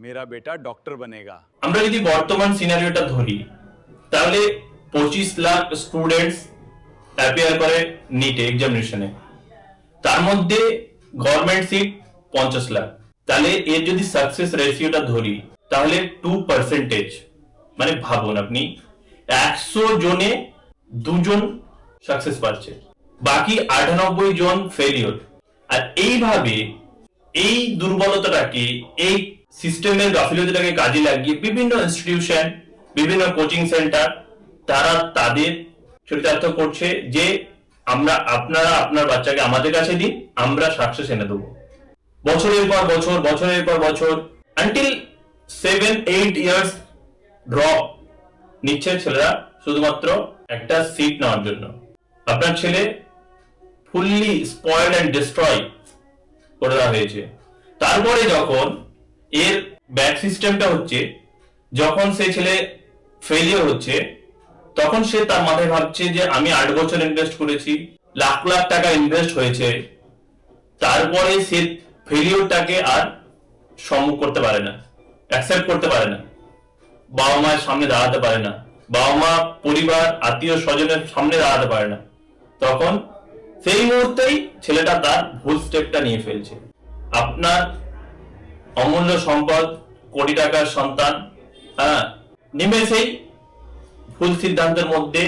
मेरा बेटा डॉक्टर बनेगा। আমরা যদি বর্তমান সিনারিওটা ধরি তাহলে 25 লাখ স্টুডেন্টস অ্যাপিয়ার করে নিটে এক্সামিনেশনে, তার মধ্যে গভর্নমেন্ট সিট 50 লাখ। তাহলে এর যদি সাকসেস রেশিওটা ধরি তাহলে 2%, মানে ভাবুন আপনি 100 জনে 2 জন সাকসেস পাচ্ছে, বাকি 98 জন ফেলিওর। আর এইভাবে এই দুর্বলতাটাকে, এই সিস্টেমের গাফিলতিটাকে কাজে লাগিয়ে বিভিন্ন ইনস্টিটিউশন, বিভিন্ন কোচিং সেন্টার তারা তাদের চরিতার্থ করছে যে আপনারা আপনার বাচ্চাকে আমাদের কাছে দিন, আমরা সাকসেস এনে দেবো। বছরের পর বছর, বছরের পর বছর, আনটিল 7-8 ইয়ার্স ড্রপ নিচ্ছে ছেলেরা শুধুমাত্র একটা সিট নেওয়ার জন্য। আপনার ছেলে ফুললি স্পয়েলড অ্যান্ড ডিস্ট্রয় করে দেওয়া হয়েছে। তারপরে যখন এর ব্যাক সিস্টেমটা হচ্ছে, যখন সেই ছেলে ফেলিওর হচ্ছে, তখন সে তার মাথায় ভাবছে যে আমি 8 বছর ইনভেস্ট করেছি, লাখ লাখ টাকা ইনভেস্ট হয়েছে, তারপরে সে ফেলিওরটাকে আর সম্মুখ করতে পারে না, অ্যাকসেপ্ট করতে পারে না, বাবা মায়ের সামনে দাঁড়াতে পারে না, বাবা মা পরিবার আত্মীয় স্বজনের সামনে দাঁড়াতে পারে না, তখন সেই মুহূর্তেই ছেলেটা তার ভুল স্টেপটা নিয়ে ফেলছে। আপনার অমূল্য সম্পদ, কোটি টাকার সন্তান নিমেষেই ভুল সিদ্ধান্তের মধ্যে,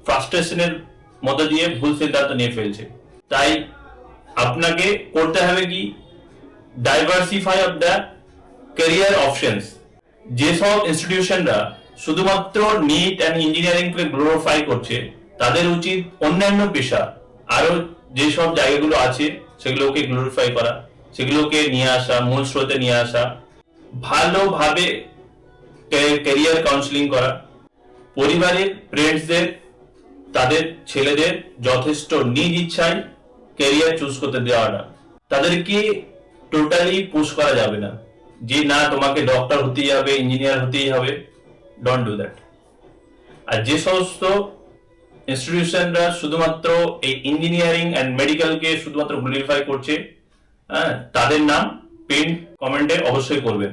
ফ্রাস্ট্রেশনের মধ্যে দিয়ে ভুল সিদ্ধান্ত নিয়ে ফেলছে। তাই আপনাকে করতে হবে কি, diversify of the career options. যেসব ইনস্টিটিউশনরা শুধুমাত্র neat and engineering K glorify করছে, তাদের উচিত অন্যান্য পেশা আরো যেসব জায়গাগুলো আছে সেগুলোকে গ্লোরিফাই করা, সেগুলোকে নিয়ে আসা, মূল স্রোতে নিয়ে আসা, ভালোভাবে ক্যারিয়ার কাউন্সিলিং করা, পরিবারের ফ্রেন্ডসদের তাদের ছেলেদের যথেষ্ট নিজ ইচ্ছায় ক্যারিয়ার চুজ করতে দেওয়া না। তাদেরকে টোটালি পুশ করা যাবে না যে না তোমাকে ডক্টর হতেই হবে, ইঞ্জিনিয়ার হতেই হবে। Don't do that. আর যে সমস্ত ইনস্টিটিউশনরা শুধুমাত্র এই ইঞ্জিনিয়ারিং অ্যান্ড মেডিকেলকে শুধুমাত্র গ্লোরিফাই করছে, তাদের নাম পিন কমেন্টে অবশ্যই করবেন।